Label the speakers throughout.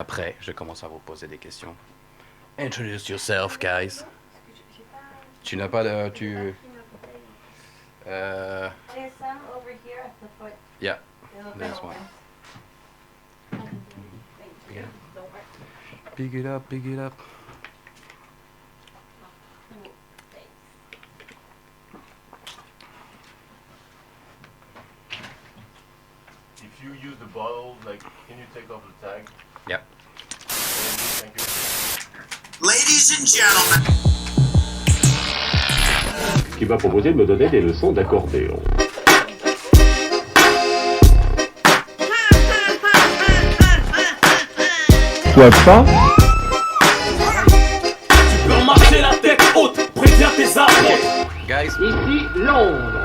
Speaker 1: Après, je commence à vous poser des questions. Introduce yourself, guys. Tu n'as pas de... Tu...
Speaker 2: There's some over here at the foot.
Speaker 1: Yeah, there's one. Pick it up, pick it up.
Speaker 3: If you use the bottle, like, can you take off the tag?
Speaker 1: Yep.
Speaker 3: Thank you.
Speaker 4: Ladies and gentlemen.
Speaker 5: Qui m'a proposé de me donner des leçons d'accordéon. Quoi pas?
Speaker 6: Tu peux remarcher la tête haute, préviens tes apôtres.
Speaker 1: Guys,
Speaker 7: Ici Londres.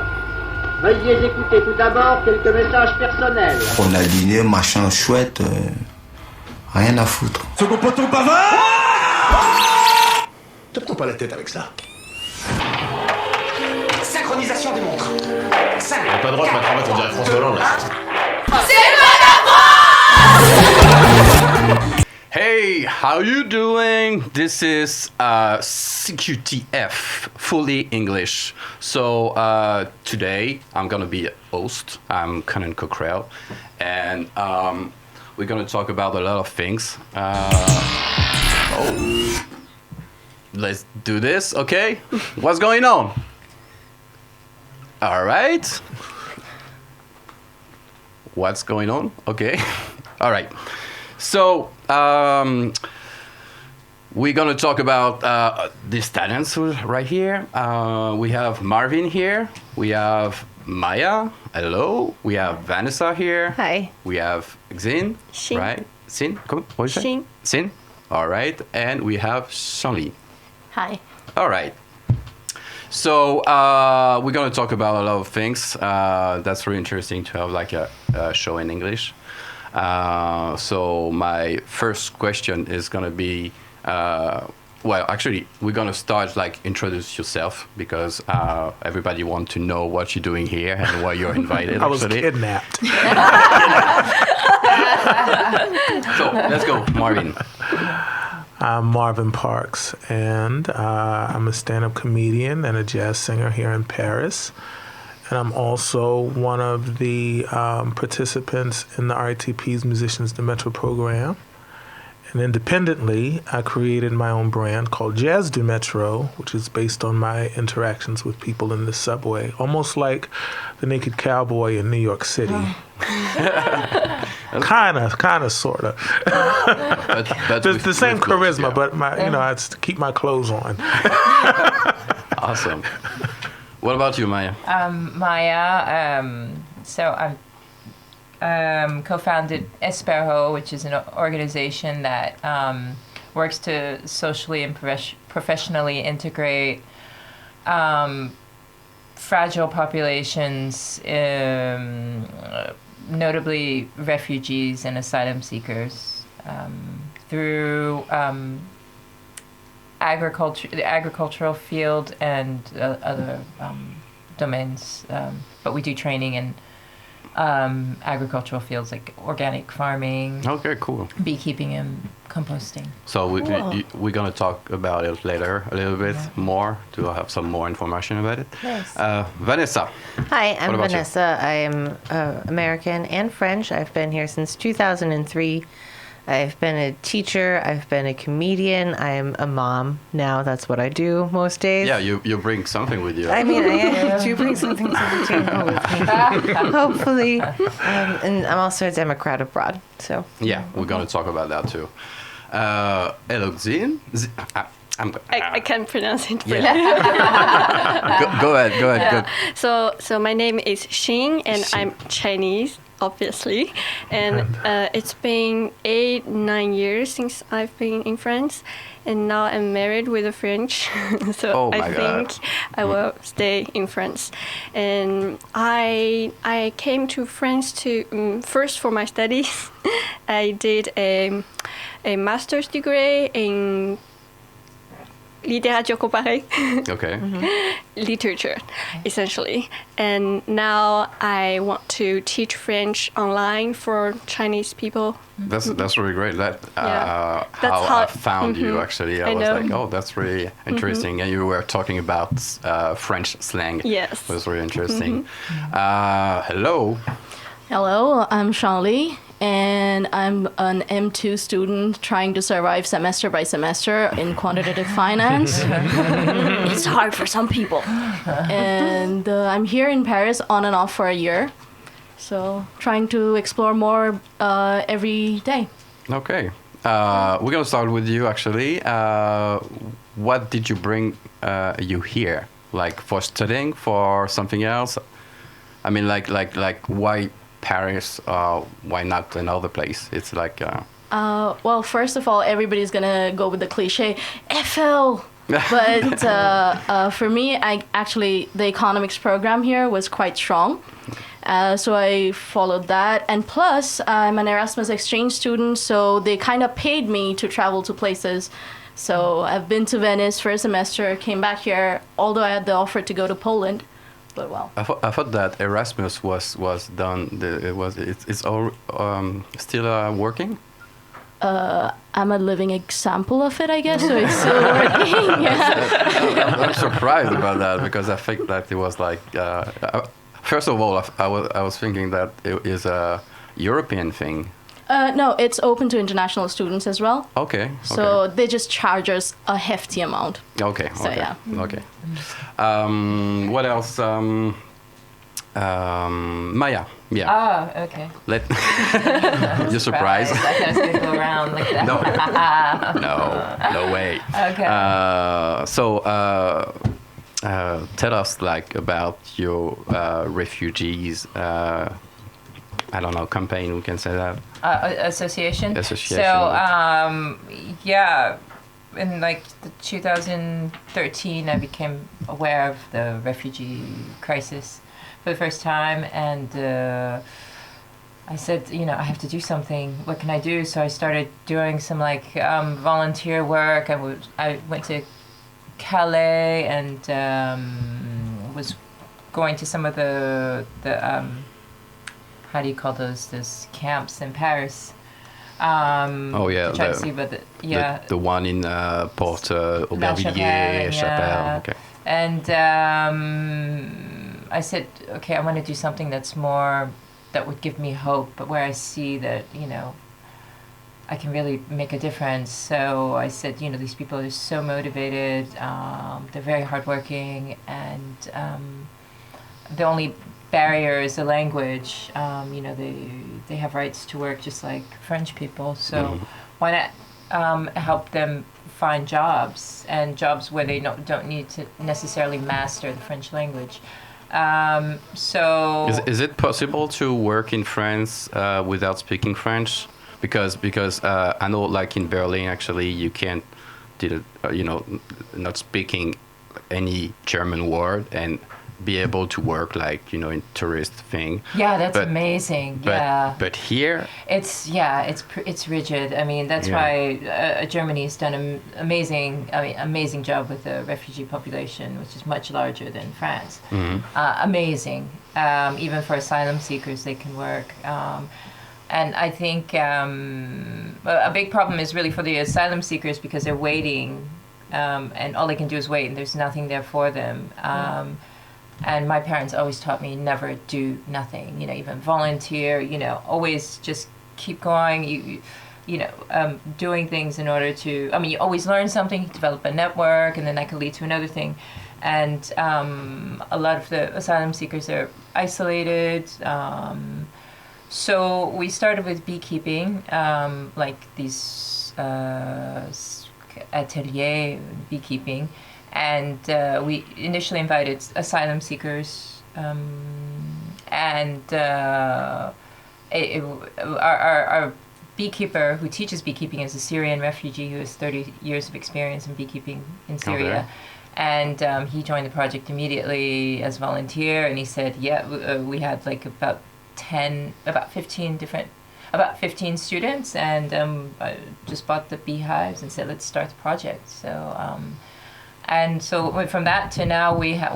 Speaker 7: Veuillez écouter tout d'abord quelques messages personnels.
Speaker 8: On a dîné, machin chouette, rien à foutre.
Speaker 6: Second poteau bavard.
Speaker 4: Te prends pas la tête avec ça.
Speaker 7: Synchronisation des montres. 5.
Speaker 3: T'as pas le droit de mettre en fait, on dirait François Hollande là.
Speaker 1: hey, how you doing? This is CQTF, fully English. So today I'm gonna be a host. I'm Conan and we're gonna talk about a lot of things. Let's do this, okay? What's going on? All right. What's going on? Okay. All right. So we're gonna talk about these talents right here. We have Marvin here. We have Maya. Hello. We have Vanessa here.
Speaker 2: Hi.
Speaker 1: We have Xin.
Speaker 2: Xin.
Speaker 1: Right. Xin. Come. What is it?
Speaker 2: Xin.
Speaker 1: Xin. All right. And we have Shanli.
Speaker 2: Hi.
Speaker 1: All right. So we're gonna talk about a lot of things. That's really interesting to have like a show in English. So my first question is gonna be, well, actually, we're gonna start like introduce yourself because everybody wants to know what you're doing here and why you're invited.
Speaker 9: I was
Speaker 1: actually.
Speaker 9: kidnapped.
Speaker 1: So let's go, Marvin.
Speaker 9: I'm Marvin Parks, and I'm a stand-up comedian and a jazz singer here in Paris. And I'm also one of the participants in the RITP's Musicians de Metro program. And independently, I created my own brand called Jazz du Metro, which is based on my interactions with people in the subway, almost like the Naked Cowboy in New York City. Kind of, sort of.
Speaker 1: But
Speaker 9: the same
Speaker 1: with clothes,
Speaker 9: charisma,
Speaker 1: yeah.
Speaker 9: but I keep my clothes on.
Speaker 1: Awesome. What about you, Maya?
Speaker 10: Maya, so I've co-founded Espejo, which is an organization that works to socially and professionally integrate fragile populations, notably refugees and asylum seekers, through the agricultural field and other domains. But we do training in agricultural fields like organic farming,
Speaker 1: Okay, cool.
Speaker 10: beekeeping, and composting.
Speaker 1: So we're going to talk about it later a little bit more to have some more information about it.
Speaker 2: Nice.
Speaker 1: Vanessa.
Speaker 2: Hi, I'm
Speaker 1: about you?
Speaker 2: Vanessa. I'm American and French. I've been here since 2003. I've been a teacher. I've been a comedian. I'm a mom now. That's what I do most days.
Speaker 1: Yeah, you bring something with you.
Speaker 2: I mean, I do bring something to the table with me, hopefully. And I'm also a Democrat abroad, so.
Speaker 1: Yeah, we're going to talk about that too. Hello, Xin.
Speaker 11: I can't pronounce it.
Speaker 1: Yeah. go ahead. Go.
Speaker 11: So my name is Xin, and I'm Chinese, obviously. And it's been 8-9 years since I've been in France, and now I'm married with a French. So I think I will stay in France. And I came to France to first for my studies. I did a master's degree in littérature comparée.
Speaker 1: Okay.
Speaker 11: Literature, essentially. And now I want to teach French online for Chinese people.
Speaker 1: That's really great. That's
Speaker 11: how
Speaker 1: I found you actually. I was
Speaker 11: know.
Speaker 1: like, oh, that's really interesting. And you were talking about French slang.
Speaker 11: Yes.
Speaker 1: It was really interesting. Hello.
Speaker 12: Hello, I'm Shangli, and I'm an M2 student trying to survive semester by semester in quantitative finance. It's hard for some people. And I'm here in Paris on and off for a year, so trying to explore more every day.
Speaker 1: Okay. We're going to start with you, actually. What did you bring you here? Like for studying, for something else? I mean, like why Paris? Why not another place? It's like...
Speaker 12: Well, first of all, everybody's going to go with the cliche, FL. But for me, the economics program here was quite strong. So I followed that. And plus, I'm an Erasmus exchange student, so they kind of paid me to travel to places. So I've been to Venice for a semester, came back here, although I had the offer to go to Poland. But well,
Speaker 1: I thought that Erasmus was done. It's all still working.
Speaker 12: I'm a living example of it, I guess. So it's still working. Yeah.
Speaker 1: I'm surprised about that because I think that it was like. First of all, I was thinking that it is a European thing.
Speaker 12: No, it's open to international students as well.
Speaker 1: Okay.
Speaker 12: So they just charge us a hefty amount.
Speaker 1: Okay.
Speaker 12: So yeah.
Speaker 1: Okay. What else? Maya. Yeah.
Speaker 10: Oh, okay.
Speaker 1: You're surprised.
Speaker 10: I thought I was going to go around like that.
Speaker 1: No way.
Speaker 10: Okay.
Speaker 1: Tell us like about your refugees. I don't know, campaign. We can say that.
Speaker 10: Association.
Speaker 1: Association.
Speaker 10: So yeah, in like 2013, I became aware of the refugee crisis for the first time, and I said, I have to do something. What can I do? So I started doing some like volunteer work. I went to Calais and was going to some of the how do you call those camps in Paris? To try to see about
Speaker 1: the one in Porte Aubervilliers, Chapelle. Okay.
Speaker 10: And I said, okay, I want to do something that would give me hope, but where I see that, I can really make a difference. So I said, these people are so motivated, they're very hardworking, and the only barrier is the language. They have rights to work just like French people. So why not help them find jobs, and jobs where they don't need to necessarily master the French language. So
Speaker 1: is it possible to work in France without speaking French? Because I know, like in Berlin, actually, you can't, not speaking any German word and be able to work like in tourist thing.
Speaker 10: Yeah, that's amazing.
Speaker 1: But here
Speaker 10: it's rigid. I mean, that's why Germany's done an amazing job with the refugee population, which is much larger than France. Amazing. Even for asylum seekers, they can work. And I think a big problem is really for the asylum seekers because they're waiting, and all they can do is wait, and there's nothing there for them. And my parents always taught me never do nothing, even volunteer, always just keep going, doing things in order to, you always learn something, develop a network, and then that could lead to another thing. And a lot of the asylum seekers are isolated. So we started with beekeeping, like these atelier beekeeping. And we initially invited asylum seekers, and our beekeeper who teaches beekeeping is a Syrian refugee who has 30 years of experience in beekeeping in Syria.
Speaker 1: Okay.
Speaker 10: And he joined the project immediately as volunteer, and he said, we had like about 15 students, and I just bought the beehives and said, let's start the project. So And so from that to now, we have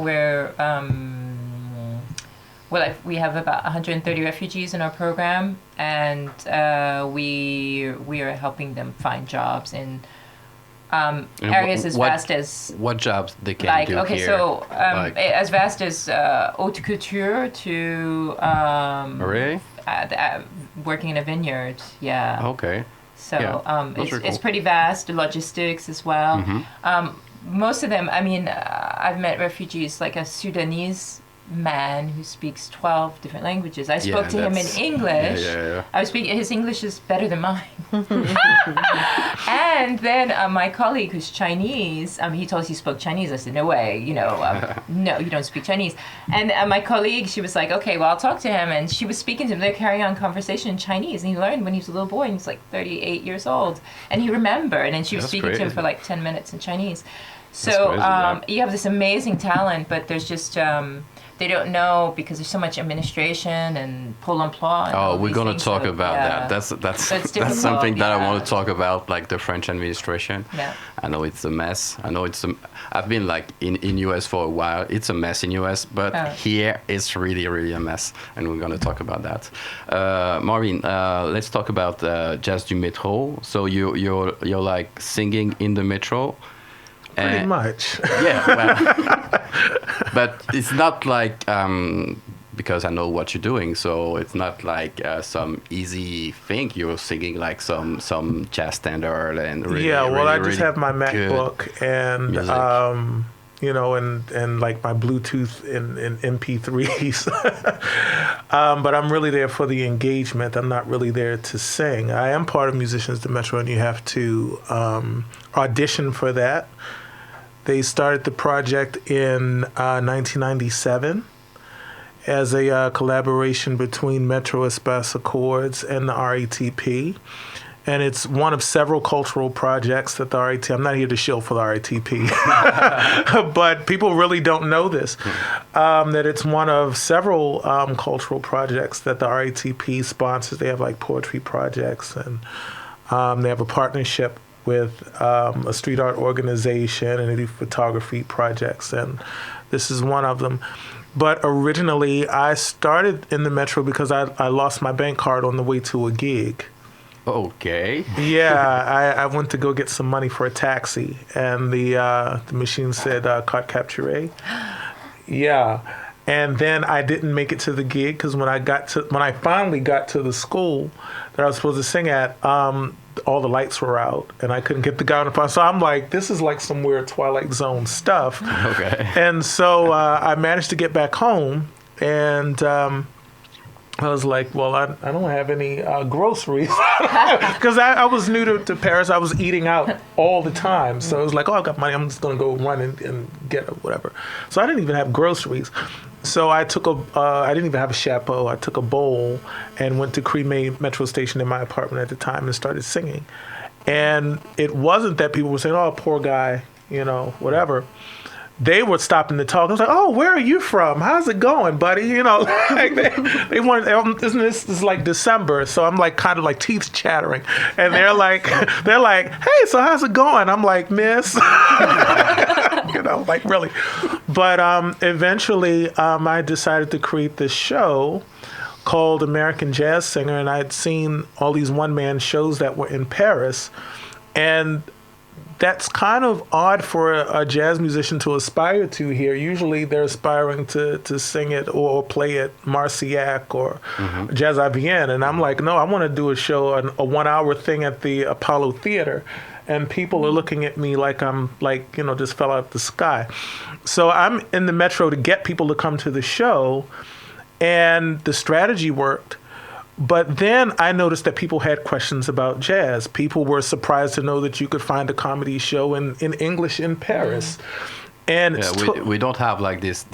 Speaker 10: about 130 refugees in our program, and we are helping them find jobs in areas as vast as
Speaker 1: what jobs they can do
Speaker 10: okay,
Speaker 1: here.
Speaker 10: so as vast as haute couture to
Speaker 1: really?
Speaker 10: Working in a vineyard. Yeah.
Speaker 1: Okay.
Speaker 10: So
Speaker 1: yeah,
Speaker 10: it's pretty vast. Logistics as well. Most of them. I mean, I've met refugees like a Sudanese man who speaks 12 different languages. I spoke to him in English. I was speaking. His English is better than mine. And then my colleague who's Chinese, he told us he spoke Chinese. I said, no way, no, you don't speak Chinese. And my colleague, she was like, okay, well, I'll talk to him. And she was speaking to him. They're carrying on conversation in Chinese. And he learned when he was a little boy, and he was like 38 years old. And he remembered. And she was speaking to him for like 10 minutes in Chinese. So you have this amazing talent, but there's just... they don't know because there's so much administration and Pôle emploi.
Speaker 1: We're going to talk about that. That's something that I want to talk about, like the French administration.
Speaker 10: Yeah.
Speaker 1: I know it's a mess. I've been like in US for a while. It's a mess in US, but here it's really, really a mess. And we're going to talk about that. Marvin, let's talk about Jazz du Métro. So you're like singing in the metro.
Speaker 9: Pretty much.
Speaker 1: Yeah, well, but it's not like, because I know what you're doing, so it's not like some easy thing. You're singing like some jazz standard and really,
Speaker 9: yeah, well,
Speaker 1: really,
Speaker 9: I just
Speaker 1: really
Speaker 9: have my MacBook and, and like my Bluetooth in MP3s. But I'm really there for the engagement. I'm not really there to sing. I am part of Musicians de Metro, and you have to audition for that. They started the project in 1997 as a collaboration between Metro Espace Accords and the RATP. And it's one of several cultural projects that the RATP, I'm not here to shill for the RATP, but people really don't know this, that it's one of several cultural projects that the RATP sponsors. They have like poetry projects, and they have a partnership with a street art organization, and they do photography projects, and this is one of them. But originally, I started in the Metro because I lost my bank card on the way to a gig.
Speaker 1: Okay.
Speaker 9: Yeah, I went to go get some money for a taxi, and the machine said carte capturée. Yeah, and then I didn't make it to the gig because when I finally got to the school that I was supposed to sing at, all the lights were out, and I couldn't get the guy on the phone. So I'm like, this is like some weird Twilight Zone stuff.
Speaker 1: Okay.
Speaker 9: And so I managed to get back home, and I was like, well, I don't have any groceries. Because I was new to Paris. I was eating out all the time. So it was like, oh, I've got money. I'm just going to go run and get whatever. So I didn't even have groceries. So I took I didn't even have a chapeau. I took a bowl and went to Cremay Metro Station in my apartment at the time and started singing. And it wasn't that people were saying, oh, poor guy, whatever. They were stopping to talk. I was like, oh, where are you from? How's it going, buddy? Like they wanted, this is like December. So I'm like kind of like teeth chattering. And they're like, hey, so how's it going? I'm like, miss, like really. But eventually I decided to create this show called American Jazz Singer. And I'd seen all these one-man shows that were in Paris. And that's kind of odd for a jazz musician to aspire to here. Usually they're aspiring to sing it or play it Marcillac or Jazz IBN. And I'm like, no, I want to do a show, a 1 hour thing at the Apollo Theater. And people are looking at me like I'm like, just fell out of the sky. So I'm in the Metro to get people to come to the show. And the strategy worked. But then I noticed that people had questions about jazz. People were surprised to know that you could find a comedy show in English in Paris. And
Speaker 1: we don't have like this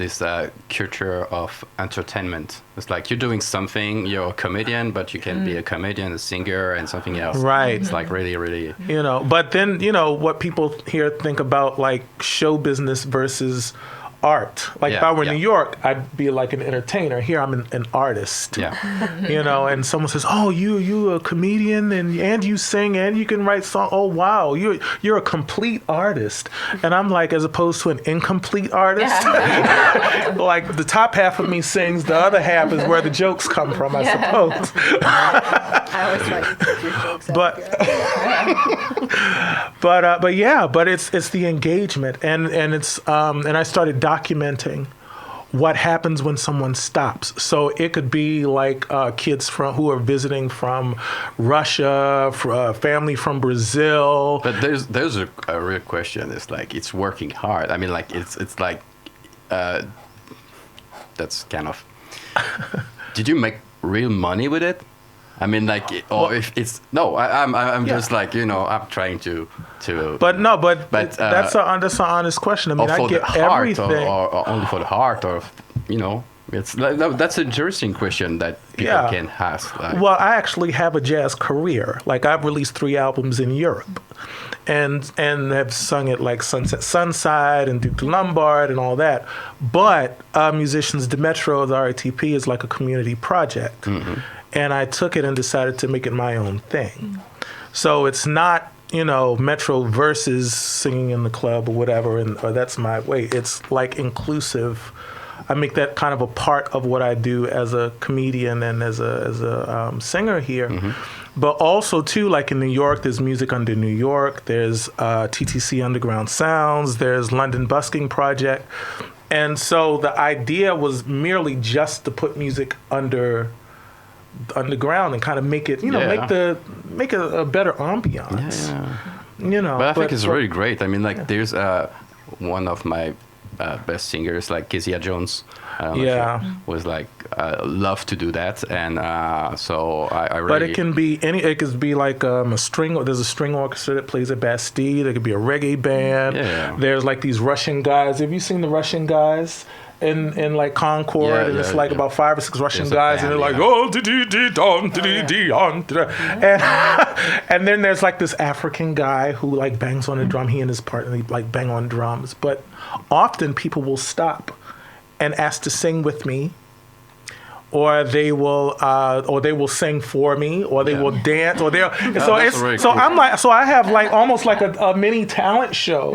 Speaker 1: culture of entertainment. It's like you're doing something, you're a comedian, but you can be a comedian, a singer, and something else.
Speaker 9: Right.
Speaker 1: It's like really, really...
Speaker 9: But then, what people here think about like show business versus art. Like if I were in
Speaker 1: yeah.
Speaker 9: New York, I'd be like an entertainer. Here I'm an artist.
Speaker 1: Yeah.
Speaker 9: You know, and someone says, "Oh, you a comedian and you sing and you can write songs. Oh wow, you're a complete artist." And I'm like, as opposed to an incomplete artist. Like the top half of me sings, the other half is where the jokes come from, I suppose.
Speaker 2: I always like to put your jokes out there.
Speaker 9: but it's the engagement and it's and I started documenting what happens when someone stops. So it could be like kids who are visiting from Russia, family from Brazil.
Speaker 1: But there's a real question. It's like it's working hard. I mean, like it's like that's kind of. Did you make real money with it? I mean, like, if it's no, I'm just like, you know, I'm trying to.
Speaker 9: But that's an honest question. I mean, I get everything.
Speaker 1: Or only for the heart, or you know, it's that's an interesting question that people can ask. Like.
Speaker 9: Well, I actually have a jazz career. Like I've released 3 albums in Europe, and have sung at like Sunset Sunside and Duke Lombard and all that. But Musicians de Metro, the RATP, is like a community project. Mm-hmm. And I took it and decided to make it my own thing. So it's not, you know, Metro versus singing in the club or whatever, or that's my way. It's like inclusive. I make that kind of a part of what I do as a comedian and as a singer here. Mm-hmm. But also, too, like in New York, there's Music Under New York. There's TTC Underground Sounds. There's London Busking Project. And so the idea was merely just to put music underground and kind of make it, you know, make a better ambiance. Yeah. You know,
Speaker 1: but I think it's really great. I mean, like there's one of my best singers, like Kezia Jones. Was like love to do that, and so I really.
Speaker 9: But it can be it could be like a string. There's a string orchestra that plays at Bastille. There could be a reggae band. Yeah. There's like these Russian guys. Have you seen the Russian guys? In like Concord, and it's like about 5 or 6 Russian guys, and they're like, oh, and then there's like this African guy who like bangs on a drum. He and his partner like bang on drums, but often people will stop and ask to sing with me, or they will sing for me, or they will dance, or they'll. So it's really so cool. I'm like, so I have like almost like a mini talent show.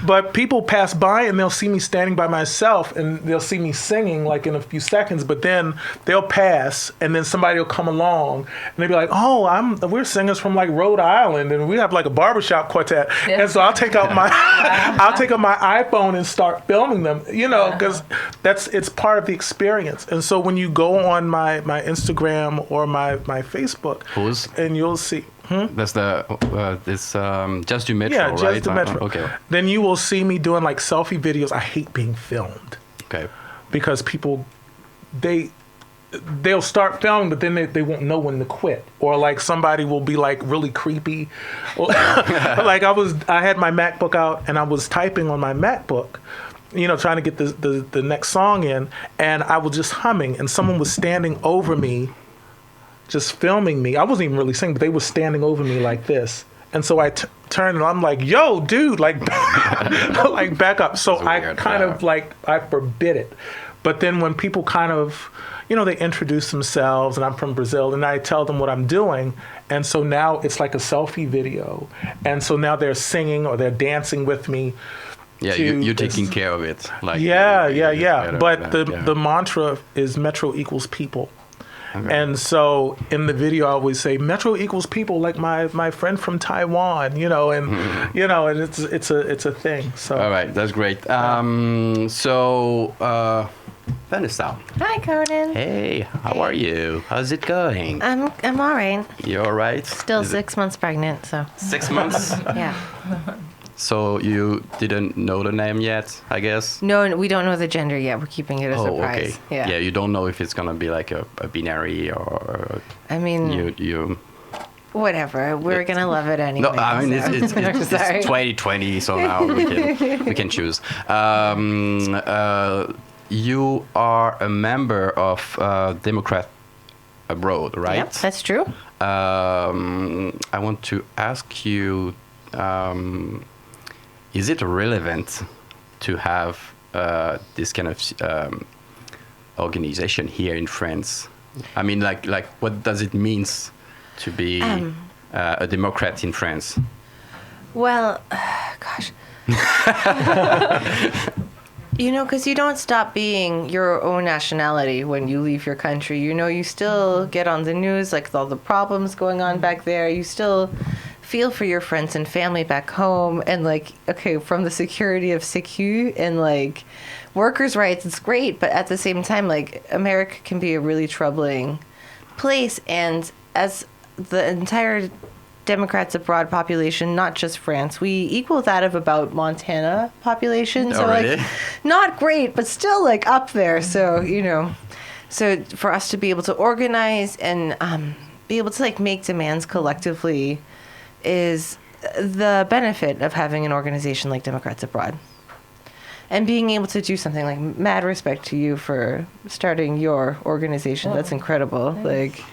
Speaker 9: But people pass by and they'll see me standing by myself, and they'll see me singing like in a few seconds. But then they'll pass, and then somebody will come along, and they'll be like, "Oh, we're singers from like Rhode Island, and we have like a barbershop quartet." Yeah. And so I'll take out my iPhone and start filming them, you know, because it's part of the experience. And so when you go on my Instagram or my Facebook, and you'll see.
Speaker 1: That's this Just Do Metro, right?
Speaker 9: Yeah, Just Do Metro.
Speaker 1: Okay.
Speaker 9: Then you will see me doing like selfie videos. I hate being filmed.
Speaker 1: Okay.
Speaker 9: Because people, they'll start filming, but then they won't know when to quit. Or like somebody will be like really creepy. Like I had my MacBook out and I was typing on my MacBook, you know, trying to get the next song in, and I was just humming, and someone was standing over me, just filming me. I wasn't even really singing, but they were standing over me like this. And so I turned and I'm like, yo, dude, like, like back up. So I kind of like, I forbid it. But then when people kind of, you know, they introduce themselves, and I'm from Brazil, and I tell them what I'm doing. And so now it's like a selfie video. And so now they're singing or they're dancing with me.
Speaker 1: Yeah, you're taking care of it. Like
Speaker 9: But the mantra is Metro equals people. Okay. And so in the video, I always say Metro equals people, like my friend from Taiwan, you know, and you know, and it's a thing. So
Speaker 1: all right, that's great. Vanessa.
Speaker 2: Hi, Conan.
Speaker 1: Hey, how are you? How's it going?
Speaker 2: I'm all right.
Speaker 1: You all right?
Speaker 2: Still 6 months pregnant, so.
Speaker 1: 6 months?
Speaker 2: Yeah.
Speaker 1: So you didn't know the name yet, I guess?
Speaker 2: No, we don't know the gender yet. We're keeping it a surprise.
Speaker 1: Okay. Yeah, you don't know if it's gonna be like a binary or.
Speaker 2: I mean.
Speaker 1: You.
Speaker 2: Whatever. We're gonna love it anyway.
Speaker 1: No, I mean it's 2020, so now we can choose. You are a member of Democrat Abroad, right?
Speaker 2: Yep, that's true.
Speaker 1: I want to ask you. Is it relevant to have this kind of organization here in France? I mean, like what does it mean to be a Democrat in France?
Speaker 2: Well, gosh. You know, because you don't stop being your own nationality when you leave your country. You know, you still get on the news, like with all the problems going on back there. You still feel for your friends and family back home. And like, okay, from the security of CQ and like workers' rights, it's great. But at the same time, like America can be a really troubling place. And as the entire Democrats abroad population, not just France, we equal that of about Montana population. So
Speaker 1: Already?
Speaker 2: like, not great, but still like up there. So, you know, so for us to be able to organize and be able to like make demands collectively is the benefit of having an organization like Democrats Abroad. And being able to do something like mad respect to you for starting your organization. That's incredible. Nice. Like,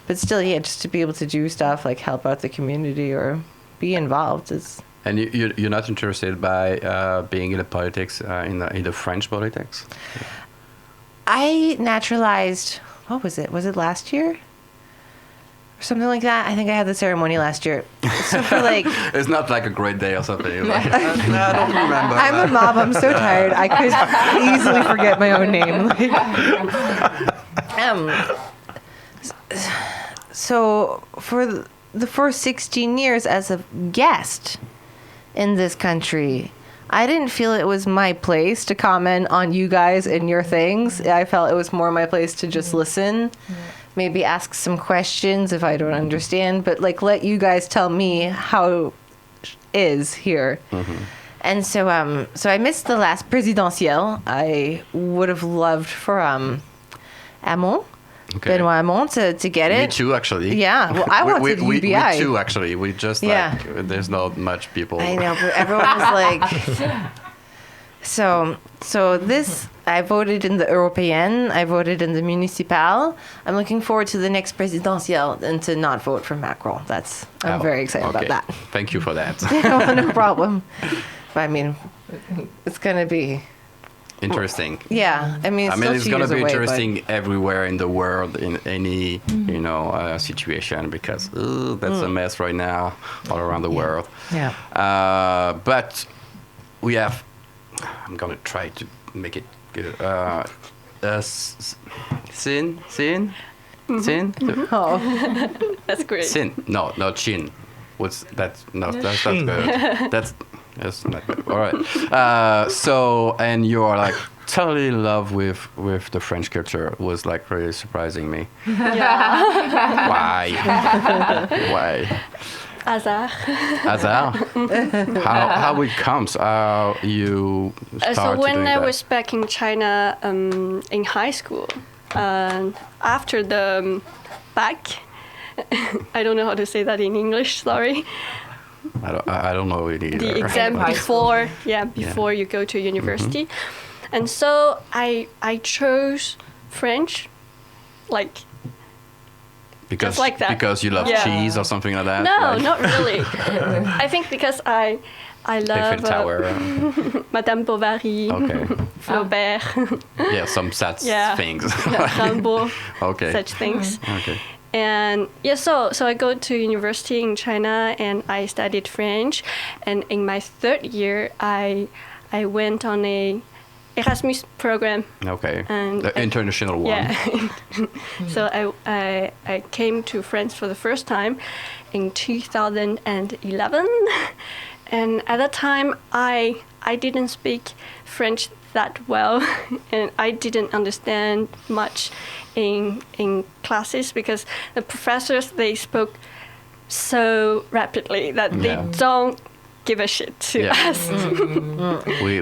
Speaker 2: but still, yeah, just to be able to do stuff like help out the community or be involved is.
Speaker 1: And you're not interested by being in the politics, in the French politics?
Speaker 2: I naturalized, what was it? Was it last year? Or something like that? I think I had the ceremony last year. So for like...
Speaker 1: It's not like a great day or something. Like, I don't remember.
Speaker 2: I'm a mom. I'm so tired. I could easily forget my own name. So for the first 16 years as a guest in this country, I didn't feel it was my place to comment on you guys and your things. I felt it was more my place to just listen, maybe ask some questions if I don't understand, but like let you guys tell me how it is here. Mm-hmm. And so I missed the last presidentielle. I would have loved for Hamon.
Speaker 1: Okay.
Speaker 2: Benoit Hamon to get it.
Speaker 1: Me too, actually.
Speaker 2: Yeah, well, I wanted UBI.
Speaker 1: We too, actually. We just, like, there's not much people.
Speaker 2: I know, but everyone was like... So this, I voted in the Européenne, I voted in the Municipal. I'm looking forward to the next presidentielle and to not vote for Macron. I'm very excited about that.
Speaker 1: Thank you for that.
Speaker 2: No problem. But I mean, it's going to be...
Speaker 1: interesting.
Speaker 2: Yeah, I mean,
Speaker 1: it's going to be interesting everywhere in the world in any situation because that's a mess right now all around the world.
Speaker 2: Yeah.
Speaker 1: But we have. I'm going to try to make it good. Sin.
Speaker 11: Mm-hmm.
Speaker 2: Oh,
Speaker 11: that's great.
Speaker 1: Sin. No, not chin. What's that? No, that's not good. That's not good. All right. So, and you are like totally in love with the French culture. It was like really surprising me.
Speaker 11: Yeah.
Speaker 1: Why?
Speaker 11: Hasard.
Speaker 1: How it comes? You started
Speaker 11: so when
Speaker 1: doing
Speaker 11: I
Speaker 1: that?
Speaker 11: was back in China in high school, after the bac, I don't know how to say that in English. Sorry.
Speaker 1: I don't know it either.
Speaker 11: The exam before you go to university, and so I chose French, like.
Speaker 1: Because
Speaker 11: just like that.
Speaker 1: Because you love cheese or something like that.
Speaker 11: No, not really. I think because I love Madame Bovary, Flaubert.
Speaker 1: Yeah, some sad things.
Speaker 11: Rimbaud.
Speaker 1: Okay.
Speaker 11: Such things.
Speaker 1: Okay.
Speaker 11: And so I go to university in China and I studied French, and in my third year I went on a Erasmus program.
Speaker 1: Okay.
Speaker 11: And
Speaker 1: the international one.
Speaker 11: Yeah. So I came to France for the first time in 2011, and at that time I didn't speak French that well, and I didn't understand much in classes because the professors, they spoke so rapidly that they don't give a shit to us.
Speaker 1: We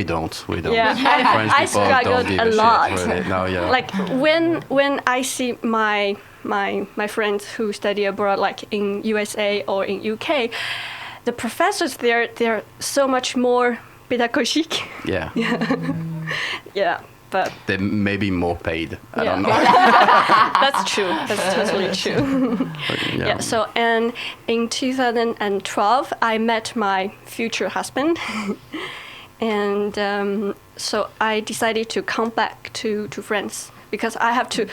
Speaker 1: don't.
Speaker 11: Yeah,
Speaker 1: French
Speaker 11: I
Speaker 1: people
Speaker 11: struggled
Speaker 1: don't give
Speaker 11: a
Speaker 1: a
Speaker 11: lot.
Speaker 1: shit, really. No, yeah.
Speaker 11: Like when I see my friends who study abroad, like in USA or in UK, the professors they're so much more pedagogique.
Speaker 1: Yeah.
Speaker 11: Yeah. But
Speaker 1: they may be more paid. I don't know.
Speaker 11: That's true. That's totally true. Yeah. So, and in 2012, I met my future husband, and so I decided to come back to France because I have to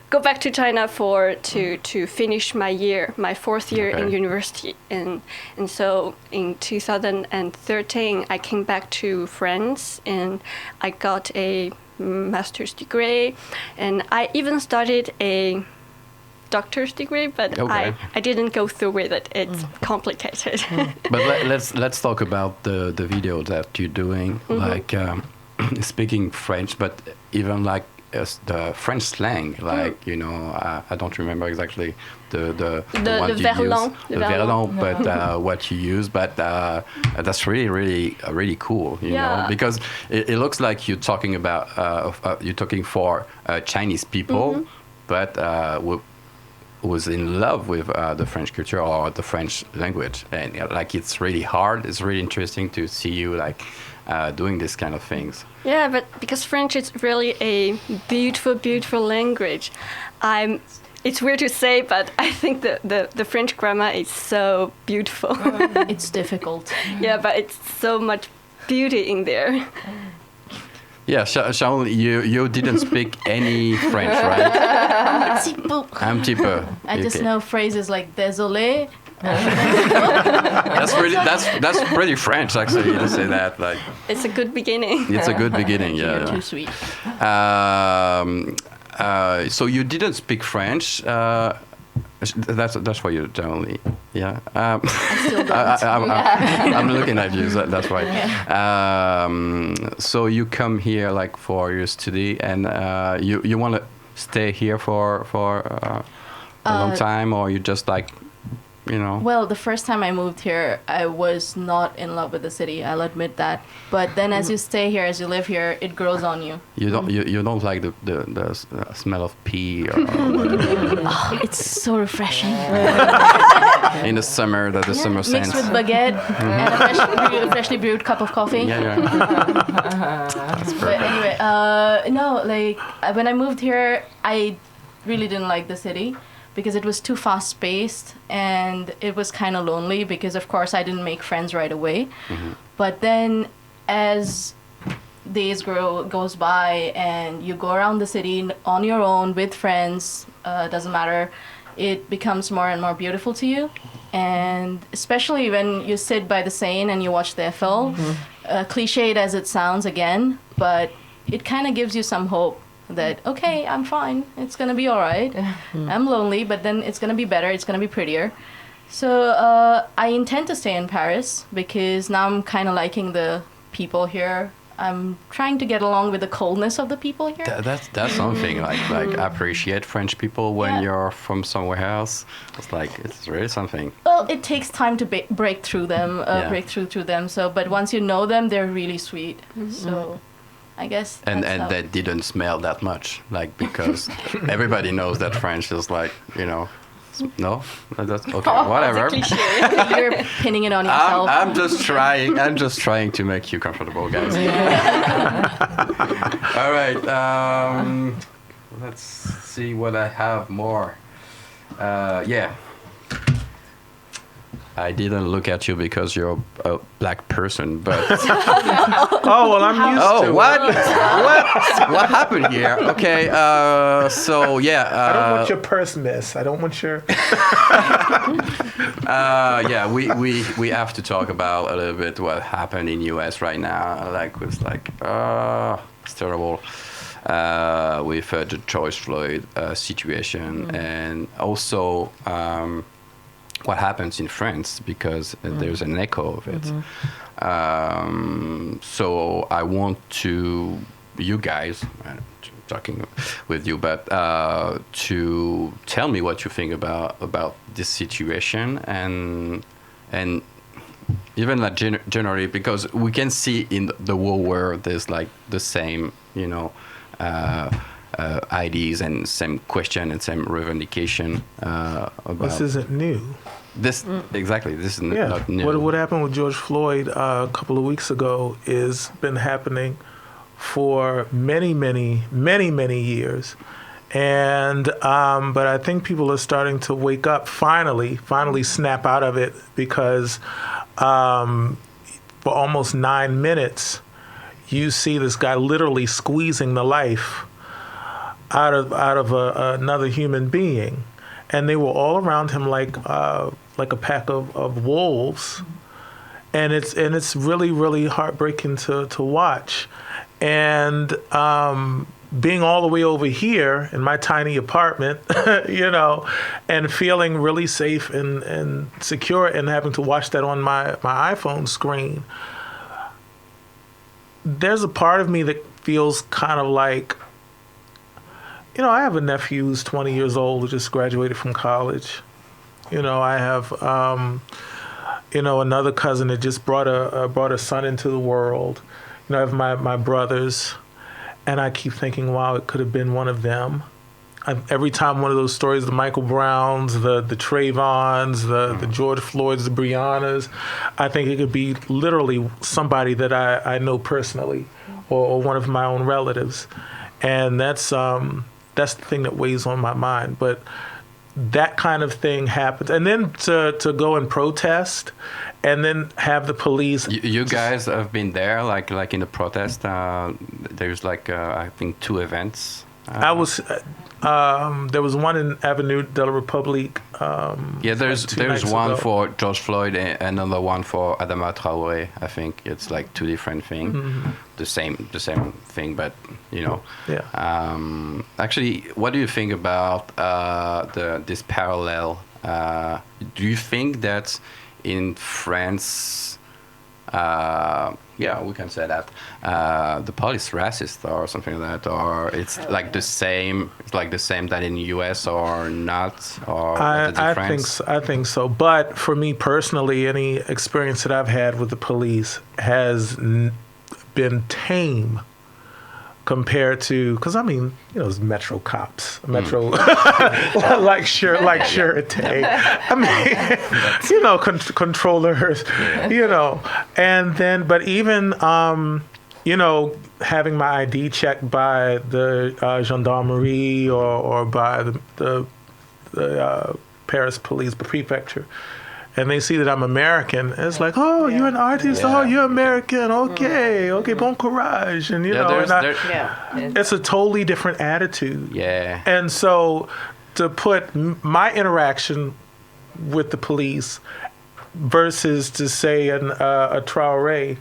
Speaker 11: go back to China to finish my fourth year in university, and so in 2013 I came back to France and I got a master's degree, and I even started a doctor's degree, but I didn't go through with it. It's complicated.
Speaker 1: But let's talk about the video that you're doing, like speaking French, but even like the French slang, like I don't remember exactly the one you use, the verlan, but what you use, but that's really cool, you know, because it looks like you're talking about you're talking for Chinese people, but was in love with the French culture or the French language, and like it's really hard. It's really interesting to see you like doing this kind of things.
Speaker 11: Yeah, but because French is really a beautiful language. It's weird to say, but I think the French grammar is so beautiful.
Speaker 12: It's difficult.
Speaker 11: Yeah, but it's so much beauty in there.
Speaker 1: Yeah, Shaul, you didn't speak any French, right? Un petit peu.
Speaker 12: I just know phrases like désolé.
Speaker 1: That's pretty French, actually, to say that. Like,
Speaker 11: it's a good beginning.
Speaker 1: It's a good beginning, yeah.
Speaker 12: You're too sweet.
Speaker 1: So you didn't speak French. That's why you're generally, yeah.
Speaker 12: I still don't.
Speaker 1: I'm looking at you, so that's right. So you come here like for your study, and you want to stay here for a long time, or you just like, you know?
Speaker 12: Well, the first time I moved here, I was not in love with the city. I'll admit that. But then, as you stay here, as you live here, it grows on you.
Speaker 1: You don't like the smell of pea or whatever.
Speaker 12: Oh, it's so refreshing.
Speaker 1: In the summer, the summer scent.
Speaker 12: Mixed with baguette and a freshly brewed cup of coffee.
Speaker 1: Yeah. That's perfect.
Speaker 12: But anyway, no, like when I moved here, I really didn't like the city, because it was too fast-paced and it was kind of lonely because, of course, I didn't make friends right away. But then as days goes by and you go around the city on your own with friends, doesn't matter, it becomes more and more beautiful to you. And especially when you sit by the Seine and you watch the Eiffel, cliched as it sounds again, but it kind of gives you some hope. That, okay, I'm fine, it's gonna be all right. I'm lonely, but then it's gonna be better, it's gonna be prettier. So I intend to stay in Paris because now I'm kind of liking the people here. I'm trying to get along with the coldness of the people here.
Speaker 1: That's something, like appreciate French people when you're from somewhere else. It's really something.
Speaker 12: Well, it takes time to break through them, break through to them. So, but once you know them, they're really sweet. So I guess.
Speaker 1: And that didn't smell that much, like, because everybody knows that French is like, you know, no, that's okay, whatever.
Speaker 12: You're pinning it on yourself.
Speaker 1: I'm just trying to make you comfortable, guys. All right, let's see what I have more. Yeah. I didn't look at you because you're a black person, but...
Speaker 9: Oh, well, I'm used to it.
Speaker 1: What happened here? Okay, so, yeah...
Speaker 9: I don't want your purse, miss. I don't want your...
Speaker 1: Yeah, we have to talk about a little bit what happened in U.S. right now. It's terrible. With the George Floyd situation, and also... what happens in France, because there's an echo of it. So I want you guys, talking with you, but to tell me what you think about this situation, and even like generally, because we can see in the whole world there's like the same, you know, ideas and same question and same revendication about.
Speaker 9: This isn't new.
Speaker 1: Exactly. This is not new.
Speaker 9: What happened with George Floyd a couple of weeks ago is been happening for many years, and but I think people are starting to wake up finally snap out of it, because for almost 9 minutes you see this guy literally squeezing the life out of another human being, and they were all around him like a pack of wolves, and it's really, really heartbreaking to watch, and being all the way over here in my tiny apartment, and feeling really safe and secure, and having to watch that on my iPhone screen. There's a part of me that feels kind of like, I have a nephew who's 20 years old who just graduated from college. I have, another cousin that just brought a son into the world. I have my brothers, and I keep thinking, wow, it could have been one of them. Every time one of those stories, the Michael Browns, the Trayvons, the George Floyds, the Breonnas, I think it could be literally somebody that I know personally, or one of my own relatives, and that's the thing that weighs on my mind. But that kind of thing happens, and then to go and protest, and then have the police.
Speaker 1: You guys have been there, like in the protest. There's I think 2 events.
Speaker 9: I was. There was one in Avenue de la République.
Speaker 1: There's one ago for George Floyd and another one for Adama Traoré. I think it's like 2 different things. Mm-hmm. The same thing, but Yeah. Actually, what do you think about this parallel? Do you think that in France, we can say that the police racist or something like that, or it's like the same. It's like the same that in the U.S. or not, or
Speaker 9: I think so. But for me personally, any experience that I've had with the police has been tame compared to, because it's Metro cops, Metro like Sûreté. Controllers, and then, but even having my ID checked by the gendarmerie or by the Paris police prefecture, and they see that I'm American, it's like, oh, you're an artist, oh, you're American, okay, bon courage, and it's a totally different attitude.
Speaker 1: Yeah.
Speaker 9: And so to put my interaction with the police versus to say a Traoré,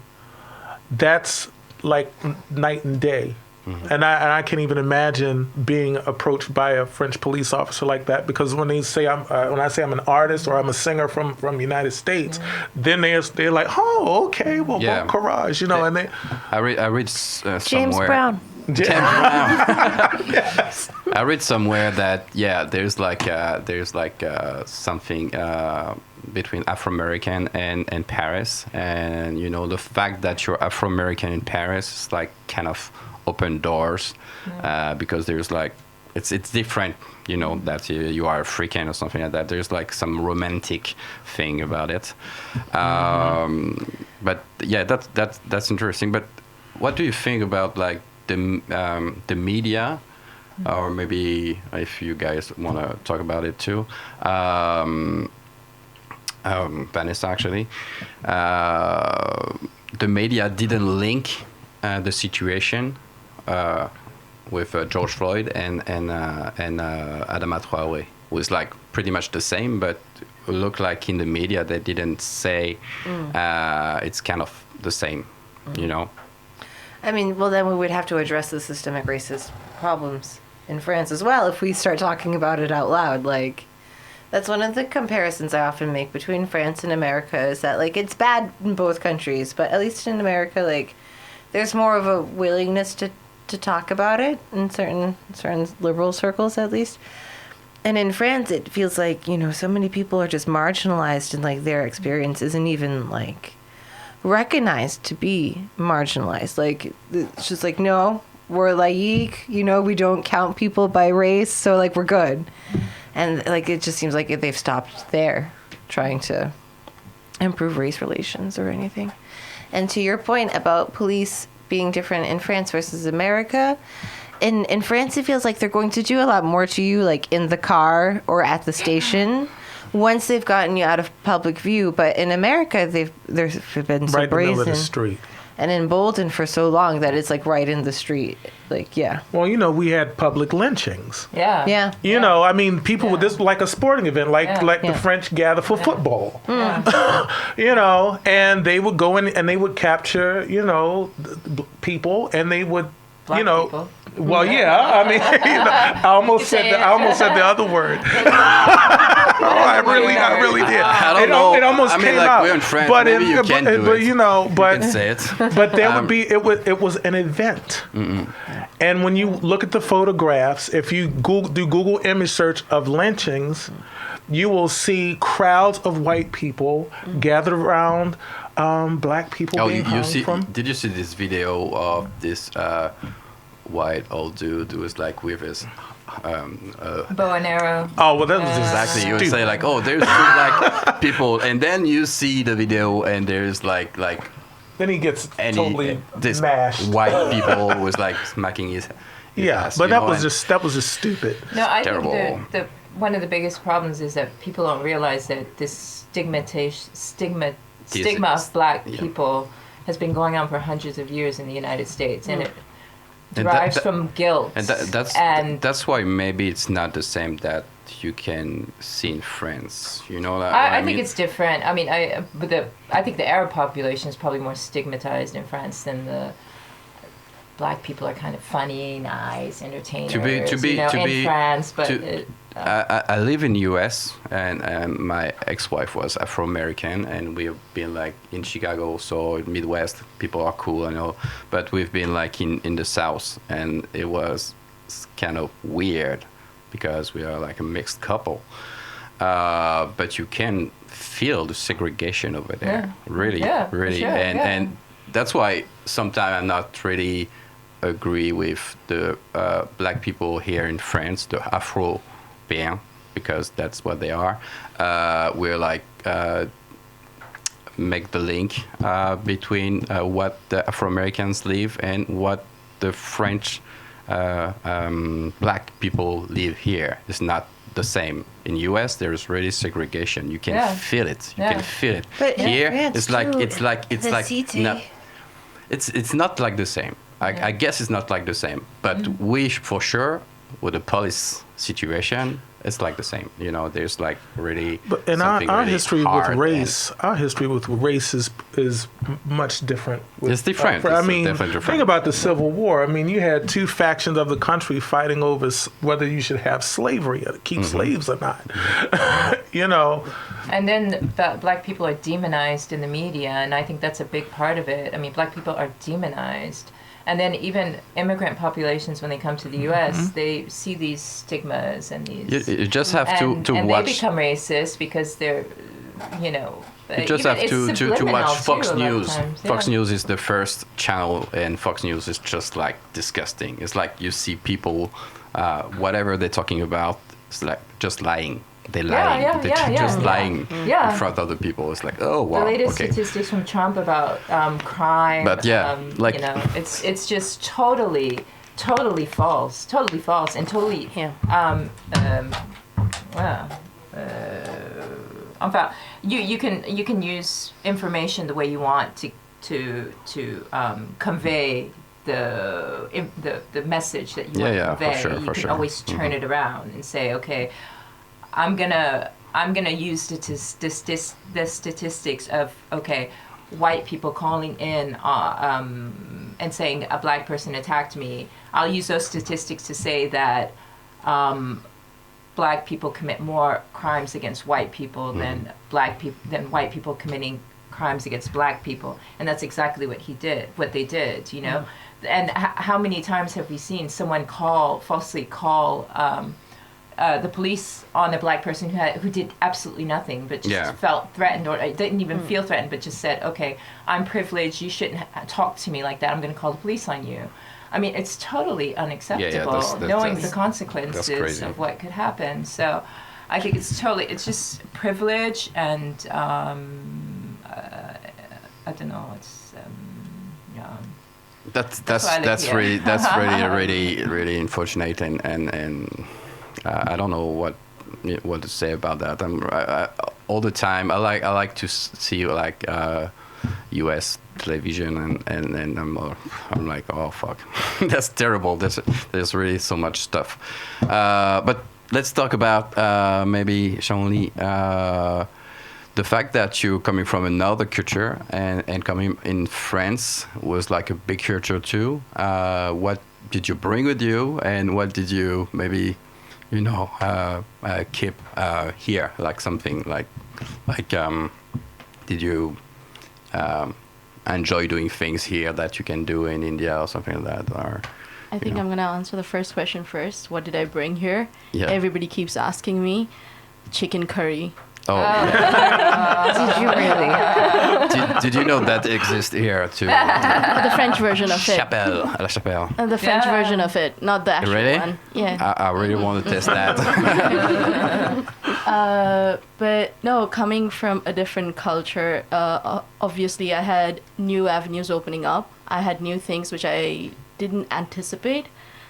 Speaker 9: that's like night and day. Mm-hmm. And I can't even imagine being approached by a French police officer like that, because when I say I'm an artist or I'm a singer from the United States, then they're like, oh, okay, well, bon courage, and they.
Speaker 1: I read somewhere.
Speaker 2: James Brown.
Speaker 9: Yes.
Speaker 1: I read somewhere that there's something between Afro-American and Paris, and the fact that you're Afro-American in Paris is like kind of open doors, because there's it's different, that you are African or something like that. There's like some romantic thing about it, but that's interesting. But what do you think about like the media, or maybe if you guys want to talk about it too, Vanessa, actually, the media didn't link the situation with George Floyd and Adama Traoré. It was like pretty much the same, but it looked like in the media they didn't say it's kind of the same,
Speaker 2: Well, then we would have to address the systemic racist problems in France as well if we start talking about it out loud. Like, that's one of the comparisons I often make between France and America, is that, like, it's bad in both countries, but at least in America, like, there's more of a willingness to talk about it in certain liberal circles, at least. And in France, it feels like, so many people are just marginalized, and, like, their experience isn't even, like, recognized to be marginalized. Like, it's just like, no, we're laïque, we don't count people by race, so, like, we're good. And, like, it just seems like they've stopped there trying to improve race relations or anything. And to your point about police being different in France versus America, in France, it feels like they're going to do a lot more to you, like, in the car or at the station, once they've gotten you out of public view. But in America, they've been so
Speaker 9: right
Speaker 2: brazen.
Speaker 9: In the middle of the street.
Speaker 2: and emboldened for so long that it's like right in the street. Like, yeah.
Speaker 9: Well, we had public lynchings.
Speaker 10: Yeah.
Speaker 2: Yeah.
Speaker 9: You know, I mean, people with this like a sporting event, like the French gather for football. And they would go in and they would capture, people, and they would,
Speaker 10: Black people.
Speaker 9: Well, yeah. I mean, I almost said the other word. I really did.
Speaker 1: I don't know.
Speaker 9: It almost came out.
Speaker 1: We're in France.
Speaker 9: But
Speaker 1: Maybe you can do it.
Speaker 9: you can
Speaker 1: say it.
Speaker 9: But there would be it was an event. And when you look at the photographs, if you do Google image search of lynchings, you will see crowds of white people gathered around black people being hung from.
Speaker 1: Did you see this video of this white old dude who was like with his
Speaker 10: bow and arrow?
Speaker 9: Oh, well, that was
Speaker 1: exactly. You would say like, oh, there's two black people, and then you see the video, and there's like.
Speaker 9: Then he gets totally mashed.
Speaker 1: White people was like smacking his ass,
Speaker 9: but that was just stupid.
Speaker 10: No, I
Speaker 1: terrible.
Speaker 10: think the one of the biggest problems is that people don't realize that this stigma of black people has been going on for hundreds of years in the United States, and it derives from guilt.
Speaker 1: And that's why maybe it's not the same that you can see in France.
Speaker 10: I think it's different. I mean, I think the Arab population is probably more stigmatized in France than the black people are kind of funny, nice, entertainers. In France, but.
Speaker 1: I live in U.S. and my ex-wife was Afro-American, and we've been like in Chicago, so Midwest people are cool and all, but we've been like in the South, and it was kind of weird because we are like a mixed couple. But you can feel the segregation over there, really. For sure, and that's why sometimes I'm not really agree with the black people here in France, the Afro. Because that's what they are. We're like make the link between what the Afro-Americans live and what the French black people live here. It's not the same. In US, there's really segregation. You can feel it. You can feel it.
Speaker 2: But
Speaker 1: here,
Speaker 2: it's
Speaker 1: not like the same. I guess it's not like the same. But we for sure, with the police situation, it's like the same. There's like really.
Speaker 9: But in our
Speaker 1: really
Speaker 9: history with race, is much different.
Speaker 1: It's different.
Speaker 9: I mean, think about the Civil War. I mean, you had two factions of the country fighting over whether you should have slavery or keep slaves or not.
Speaker 10: And then black people are demonized in the media, and I think that's a big part of it. I mean, black people are demonized. And then even immigrant populations, when they come to the U.S., they see these stigmas and these.
Speaker 1: You just have to watch.
Speaker 10: And they become racist because they're,
Speaker 1: You just have to watch Fox News. Fox News is the first channel, and Fox News is just like disgusting. It's like you see people, whatever they're talking about, it's like just lying. They're lying. They're just lying in front of the people. It's like, oh wow.
Speaker 10: The latest statistics from Trump about crime.
Speaker 1: But
Speaker 10: it's just totally false. Totally false and totally. You can use information the way you want to convey the message that you want to convey. You can always turn it around and say, okay, I'm gonna use the statistics of white people calling in and saying a black person attacked me. I'll use those statistics to say that black people commit more crimes against white people than white people committing crimes against black people, and that's exactly what they did. And how many times have we seen someone falsely call the police on a black person who did absolutely nothing, but just felt threatened, or didn't even feel threatened, but just said, okay, I'm privileged, you shouldn't talk to me like that, I'm going to call the police on you. I mean, it's totally unacceptable, knowing the consequences of what could happen. So I think it's just privilege, and I don't know, it's
Speaker 1: that's really unfortunate, and I don't know what to say about that. All the time I like to see like U.S. television, and I'm like, oh fuck, that's terrible. There's really so much stuff. But let's talk about maybe Jean-Louis, the fact that you're coming from another culture and coming in France was like a big culture too. What did you bring with you, and what did you maybe, keep here? Like something like did you enjoy doing things here that you can do in India or something like that? Or
Speaker 12: I think I'm gonna answer the first question first. What did I bring here?
Speaker 1: Yeah.
Speaker 12: Everybody keeps asking me. Chicken curry.
Speaker 1: Oh.
Speaker 2: Did you really?
Speaker 1: Did you know that exists here too?
Speaker 12: The French version of it.
Speaker 1: La Chapelle.
Speaker 12: The French version of it, not the actual
Speaker 1: Really?
Speaker 12: one. Yeah.
Speaker 1: I really want to test that.
Speaker 12: But no, coming from a different culture, obviously I had new avenues opening up. I had new things which I didn't anticipate.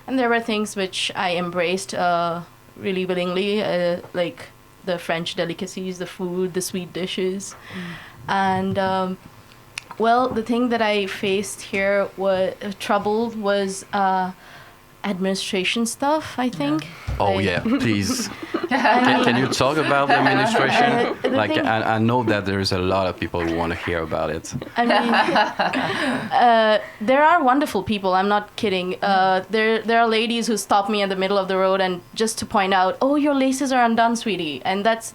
Speaker 12: And there were things which I embraced really willingly, like the French delicacies, the food, the sweet dishes. And, the thing that I faced here was administration stuff, I think.
Speaker 1: Oh, yeah, please. Can you talk about the administration? I know that there's a lot of people who want to hear about it.
Speaker 12: I mean, there are wonderful people. I'm not kidding. There are ladies who stop me in the middle of the road and just to point out, oh, your laces are undone, sweetie, and that's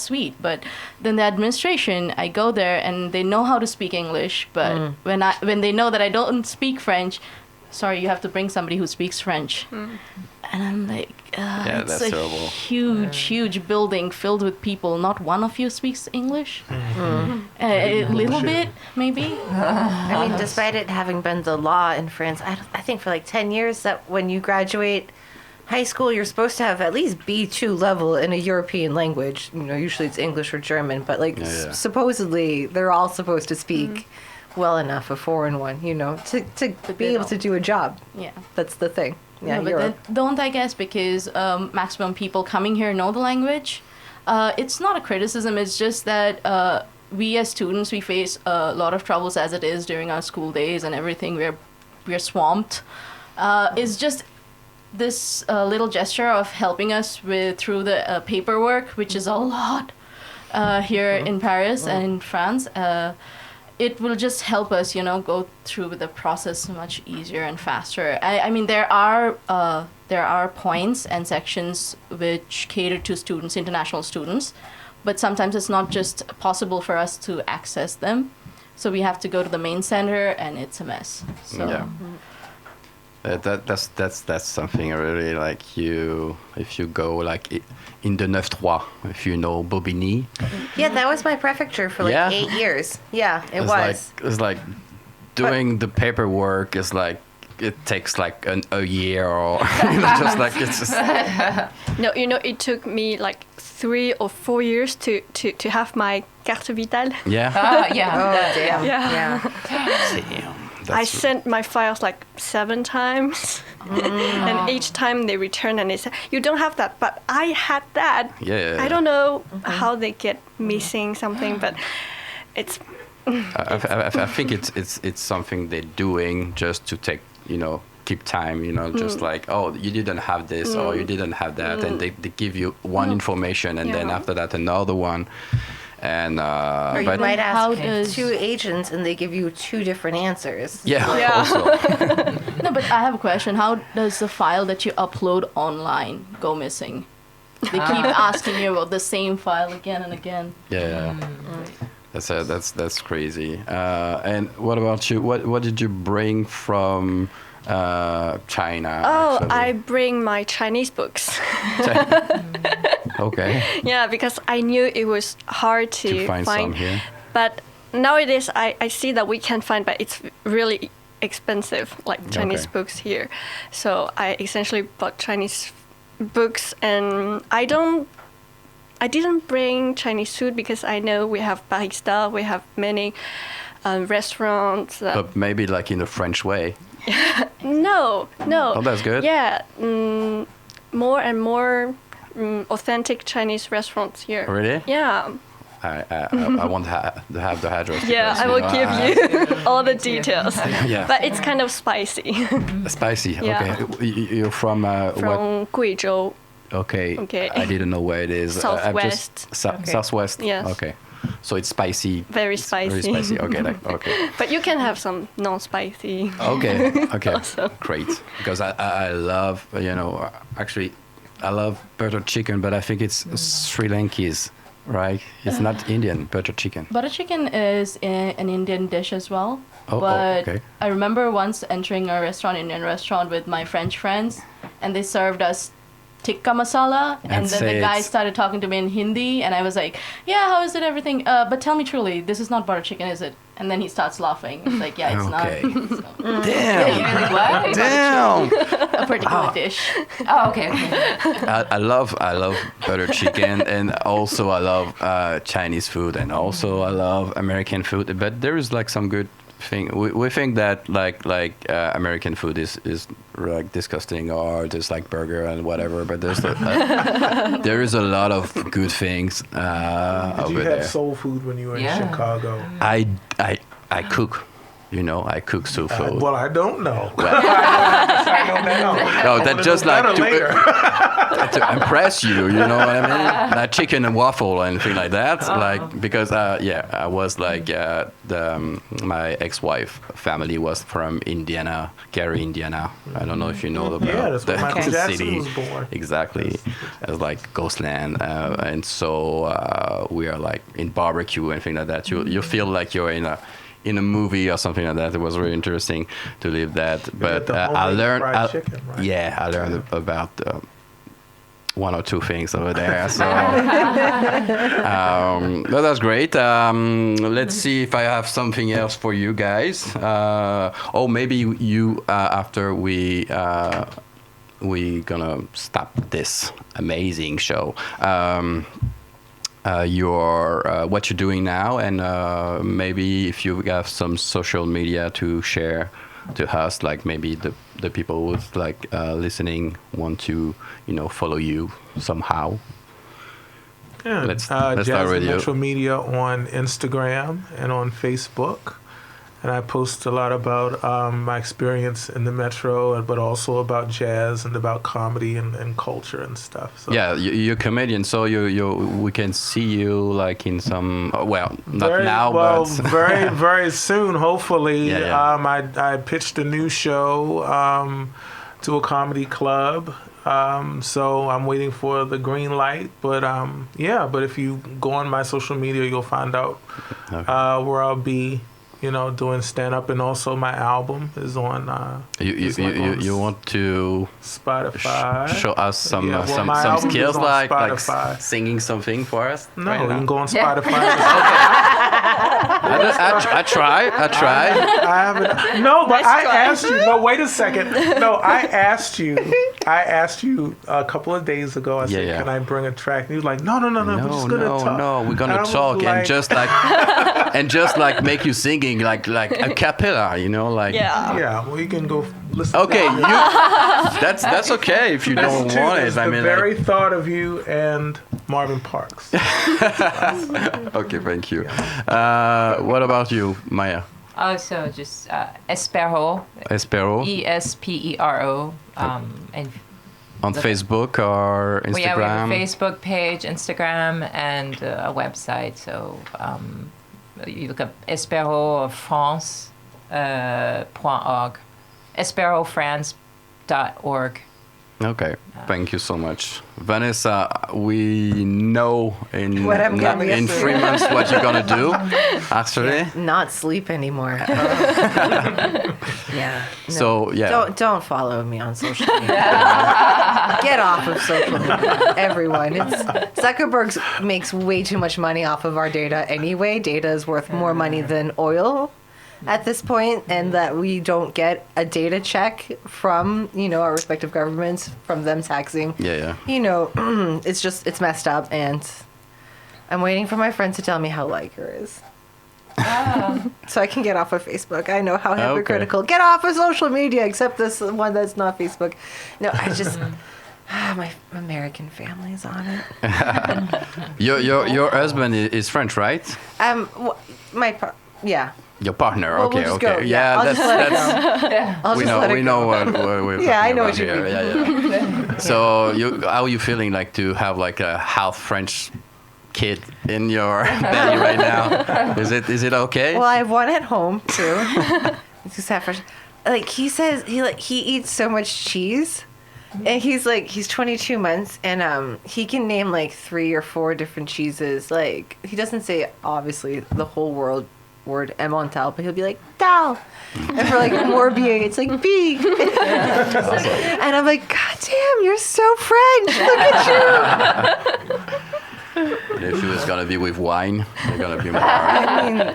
Speaker 12: sweet. But then the administration, I go there and they know how to speak English, but when they know that I don't speak French, sorry, you have to bring somebody who speaks French. And I'm like, it's
Speaker 1: that's
Speaker 12: a
Speaker 1: terrible.
Speaker 12: huge building filled with people. Not one of you speaks English. A little bit, maybe.
Speaker 2: I mean, despite it having been the law in France, I think for like 10 years that when you graduate high school, you're supposed to have at least B2 level in a European language. Usually it's English or German, but supposedly they're all supposed to speak well enough a foreign one, to be able to do a job.
Speaker 12: Yeah.
Speaker 2: That's the thing. Yeah,
Speaker 12: but they don't, I guess, because maximum people coming here know the language. It's not a criticism. It's just that we as students, we face a lot of troubles as it is during our school days and everything. We're swamped. It's just this little gesture of helping us through the paperwork, which is a lot here in Paris and in France. It will just help us, go through the process much easier and faster. I mean, there are points and sections which cater to students, international students, but sometimes it's not just possible for us to access them. So we have to go to the main center, and it's a mess. So.
Speaker 1: Yeah. That's something really like if you go like in the 9-3, if you know Bobigny.
Speaker 2: Yeah, that was my prefecture for 8 years. Yeah, it was.
Speaker 1: It's like doing the paperwork is like it takes like a year or just like it's just.
Speaker 11: No, it took me like 3 or 4 years to have my carte vitale.
Speaker 1: Yeah.
Speaker 10: Yeah.
Speaker 2: Oh, damn.
Speaker 11: Yeah.
Speaker 1: Damn.
Speaker 11: I sent my files like 7 times, and each time they return and they say, "You don't have that," but I had that.
Speaker 1: Yeah.
Speaker 11: I don't know how they get missing something, but it's.
Speaker 1: I think it's something they're doing just to take keep time. Just like, oh, you didn't have this or you didn't have that, and they give you one information and then after that another one. And
Speaker 2: or you might ask 2 agents and they give you 2 different answers.
Speaker 1: Yeah. Also.
Speaker 12: No, but I have a question. How does the file that you upload online go missing? They keep asking you about the same file again and again.
Speaker 1: Yeah. That's crazy. And what about you? What did you bring from China?
Speaker 11: Oh,
Speaker 1: actually?
Speaker 11: I bring my Chinese books.
Speaker 1: Okay.
Speaker 11: Yeah, because I knew it was hard to
Speaker 1: find some here.
Speaker 11: But nowadays I see that we can find, but it's really expensive, like Chinese books here. So I essentially bought Chinese books, and I didn't bring Chinese food because I know we have barista, we have many restaurants.
Speaker 1: But maybe like in a French way.
Speaker 11: No.
Speaker 1: Oh, that's good.
Speaker 11: Yeah, more and more authentic Chinese restaurants here.
Speaker 1: Really?
Speaker 11: Yeah.
Speaker 1: I want to have the address.
Speaker 11: Yeah,
Speaker 1: because,
Speaker 11: I will give you all the details.
Speaker 1: Yeah.
Speaker 11: But it's kind of spicy.
Speaker 1: Spicy.
Speaker 11: Yeah.
Speaker 1: Okay. You're from what?
Speaker 11: From Guizhou.
Speaker 1: Okay.
Speaker 11: Okay.
Speaker 1: I didn't know where it is.
Speaker 11: Southwest.
Speaker 1: Southwest.
Speaker 11: Yes.
Speaker 1: Okay. So it's spicy.
Speaker 11: Very spicy.
Speaker 1: Very spicy. Okay. Okay.
Speaker 11: But you can have some non-spicy.
Speaker 1: Okay. Okay.
Speaker 11: Also.
Speaker 1: Great. Because I love, actually, I love butter chicken, but I think it's Sri Lanka's, right? It's not Indian butter chicken.
Speaker 12: Butter chicken is an Indian dish as well.
Speaker 1: Oh,
Speaker 12: but
Speaker 1: okay.
Speaker 12: I remember once entering a Indian restaurant with my French friends, and they served us tikka masala, and then the guy started talking to me in Hindi, and I was like, yeah, how is it, everything? But tell me truly, this is not butter chicken, is it? And then he starts laughing. It's like, yeah, it's not. So.
Speaker 1: Damn.
Speaker 10: Yeah, what?
Speaker 1: Damn.
Speaker 12: A particular dish.
Speaker 10: Oh, okay.
Speaker 1: I love butter chicken, and also I love Chinese food, and also I love American food. But there is like some good thing. We think that like American food is like disgusting, or just like burger and whatever. But there's there is a lot of good things
Speaker 9: Did
Speaker 1: over
Speaker 9: you have
Speaker 1: there.
Speaker 9: soul food when you were in Chicago?
Speaker 1: I cook. I cook soul food.
Speaker 9: Well, I don't know.
Speaker 1: Well,
Speaker 9: I know now.
Speaker 1: no, that just like
Speaker 9: later.
Speaker 1: to impress you, you know what I mean? Like chicken and waffle and thing like that. Like because I was like my ex-wife family was from Indiana, Gary, Indiana. I don't know if you know about
Speaker 9: that's where Michael Jackson
Speaker 1: city.
Speaker 9: was born.
Speaker 1: Exactly, it's like Ghostland, and so we are like in barbecue and thing like that. You feel like you're in a movie or something like that. It was really interesting to live that. But I learned,
Speaker 9: chicken, right?
Speaker 1: yeah, I learned about one or two things over there. So, but that's great. Let's see if I have something else for you guys. Maybe you after we gonna stop this amazing show. What you're doing now, and maybe if you have some social media to share to us, like maybe the people who's like listening want to follow you somehow.
Speaker 9: Yeah,
Speaker 1: let's start with you.
Speaker 9: Metro Media on Instagram and on Facebook. And I post a lot about my experience in the Metro, but also about jazz and about comedy and culture and stuff. So.
Speaker 1: Yeah, you're a comedian, so we can see you like in some. But
Speaker 9: very very soon, hopefully.
Speaker 1: Yeah.
Speaker 9: I pitched a new show to a comedy club. So I'm waiting for the green light, but if you go on my social media, you'll find out where I'll be. Doing stand-up, and also my album is on.
Speaker 1: You want to
Speaker 9: Spotify?
Speaker 1: Show us some skills, like singing something for us?
Speaker 9: No,
Speaker 1: right
Speaker 9: you
Speaker 1: now?
Speaker 9: can go on Spotify.
Speaker 1: I try.
Speaker 9: I haven't. No, but I asked you. No, wait a second. No, I asked you a couple of days ago. I said, "Can I bring a track?" And you was like, "No, we're just gonna talk."
Speaker 1: No, we're gonna talk and just like make you singing like a cappella, like.
Speaker 9: Yeah. Well, you can go listen.
Speaker 1: Okay, that's okay if you don't want it.
Speaker 9: I mean, the very thought of you and Marvin Parks.
Speaker 1: Okay, thank you. What about you, Maya?
Speaker 10: Also, just Espero.
Speaker 1: Espero.
Speaker 10: ESPERO. And
Speaker 1: on Facebook or Instagram?
Speaker 10: We have a Facebook page, Instagram, and a website. So you look up Espero France .org. EsperoFrance.org.
Speaker 1: Okay, thank you so much. Vanessa, we know in 3 months what you're going to do, actually.
Speaker 2: Yeah, not sleep anymore. Yeah. No.
Speaker 1: So, yeah.
Speaker 2: Don't follow me on social media. Get off of social media, everyone. Zuckerberg makes way too much money off of our data anyway. Data is worth more money than oil at this point, and that we don't get a data check from, our respective governments, from them taxing.
Speaker 1: Yeah.
Speaker 2: It's messed up, and I'm waiting for my friend to tell me how Liker is. So I can get off of Facebook. I know how hypocritical. Okay. Get off of social media, except this one that's not Facebook. No, My American family's on it.
Speaker 1: Your husband is French, right?
Speaker 2: Yeah.
Speaker 1: Your partner,
Speaker 2: Well,
Speaker 1: okay,
Speaker 2: we'll just
Speaker 1: okay,
Speaker 2: go.
Speaker 1: yeah,
Speaker 2: I'll
Speaker 1: that's
Speaker 2: just let it go.
Speaker 10: Yeah.
Speaker 2: I'll
Speaker 1: we
Speaker 2: just
Speaker 1: know
Speaker 2: let it
Speaker 1: we
Speaker 2: go.
Speaker 1: know what we're
Speaker 2: Yeah, I
Speaker 1: talking
Speaker 2: know
Speaker 1: about
Speaker 2: what you
Speaker 1: here.
Speaker 2: mean.
Speaker 1: Yeah. So how are you feeling like to have like a half French kid in your belly right now? Is it okay?
Speaker 2: Well, I have one at home too. Just have fresh. Like he says, he eats so much cheese, and he's 22 months, and he can name like 3 or 4 different cheeses. Like he doesn't say obviously the whole word Emmental, but he'll be like Dal, and for like Morbier, it's like B. And I'm like, God damn, you're so French. Look at you.
Speaker 1: And if he was gonna be with wine, they're gonna be more.
Speaker 2: I mean,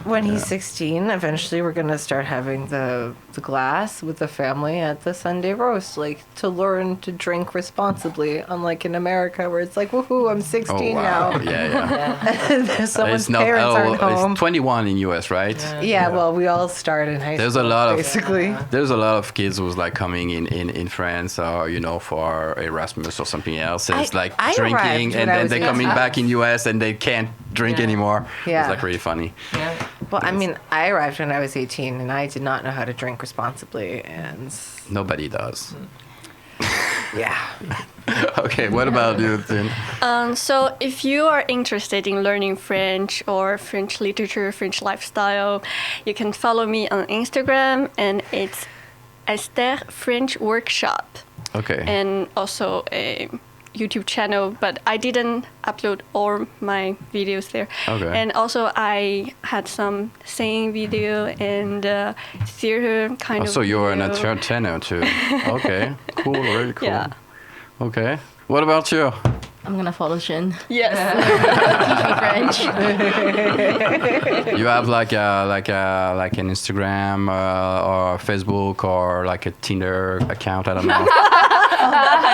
Speaker 2: when he's 16, eventually we're gonna start having the glass with the family at the Sunday roast, like to learn to drink responsibly. Unlike in America, where it's like, woohoo, I'm 16 now.
Speaker 1: Yeah.
Speaker 2: Someone's parents aren't home.
Speaker 1: It's 21 in US, right?
Speaker 2: Yeah, well, we all start in high
Speaker 1: There's
Speaker 2: school.
Speaker 1: basically. There's a lot of kids who's like coming in France, or for Erasmus or something else. And it's like
Speaker 2: I
Speaker 1: drinking,
Speaker 2: arrived when
Speaker 1: and
Speaker 2: I
Speaker 1: then
Speaker 2: was
Speaker 1: they're coming
Speaker 2: 18.
Speaker 1: back in US and they can't drink anymore.
Speaker 2: Yeah.
Speaker 1: It's like really funny.
Speaker 10: Yeah.
Speaker 2: Well, I mean, I arrived when I was 18, and I did not know how to drink responsibly, and
Speaker 1: Nobody does.
Speaker 2: yeah.
Speaker 1: Okay, what about you, Tin?
Speaker 11: So if you are interested in learning French or French literature, French lifestyle, you can follow me on Instagram, and it's Esther French Workshop.
Speaker 1: Okay.
Speaker 11: And also a YouTube channel, but I didn't upload all my videos there.
Speaker 1: Okay.
Speaker 11: And also I had some singing video and theater kind of
Speaker 1: So you're an
Speaker 11: video.
Speaker 1: entertainer too. Okay, cool, really cool.
Speaker 11: Yeah.
Speaker 1: Okay, what about you?
Speaker 12: I'm gonna follow Shin.
Speaker 11: Yes.
Speaker 12: Teach me French.
Speaker 1: You have like an Instagram or Facebook or like a Tinder account? I don't know.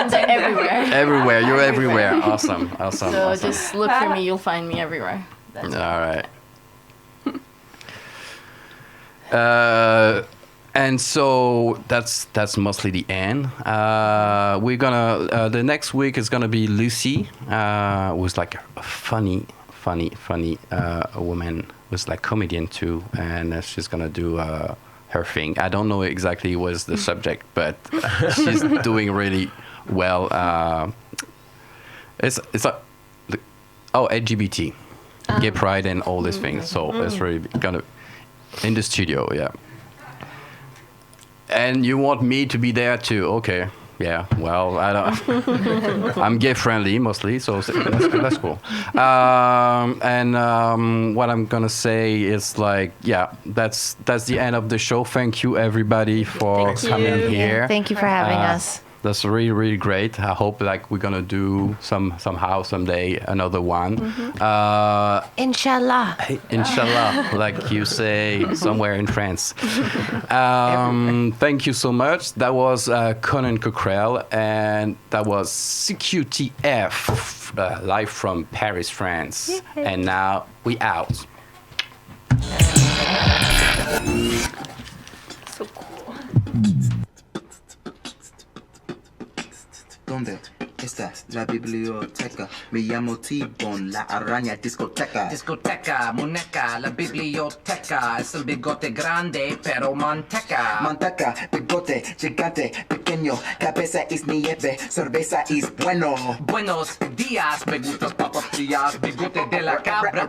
Speaker 12: They're everywhere.
Speaker 1: Everywhere, you're everywhere. Awesome.
Speaker 12: So just look for me. You'll find me everywhere. That's
Speaker 1: All right. And so that's mostly the end. We're gonna the next week is gonna be Lucy, who's like a funny woman, who's like comedian too, and she's gonna do her thing. I don't know exactly what's the subject, but she's doing really well. It's like LGBT, gay pride, and all these things. So it's really gonna in the studio, yeah. And you want me to be there too? Okay, yeah. Well, I don't. I'm gay friendly mostly, so that's cool. And what I'm gonna say is like, yeah, that's the end of the show. Thank you everybody for coming here.
Speaker 2: Thank you for having us.
Speaker 1: That's really, really great. I hope like we're gonna do somehow someday another one.
Speaker 2: Inshallah.
Speaker 1: Inshallah, like you say somewhere in France. Thank you so much. That was Conan Coquerel, and that was CQTF, live from Paris, France. And now we out.
Speaker 11: So cool.
Speaker 8: ¿Dónde está la biblioteca? Me llamo T-Bone, la araña discoteca.
Speaker 13: Discoteca, muñeca, la biblioteca. Es el bigote grande, pero manteca.
Speaker 8: Manteca, bigote, gigante, pequeño. Cabeza es nieve, cerveza es bueno.
Speaker 13: Buenos días, me gustas papas frías. Bigote de la cabra,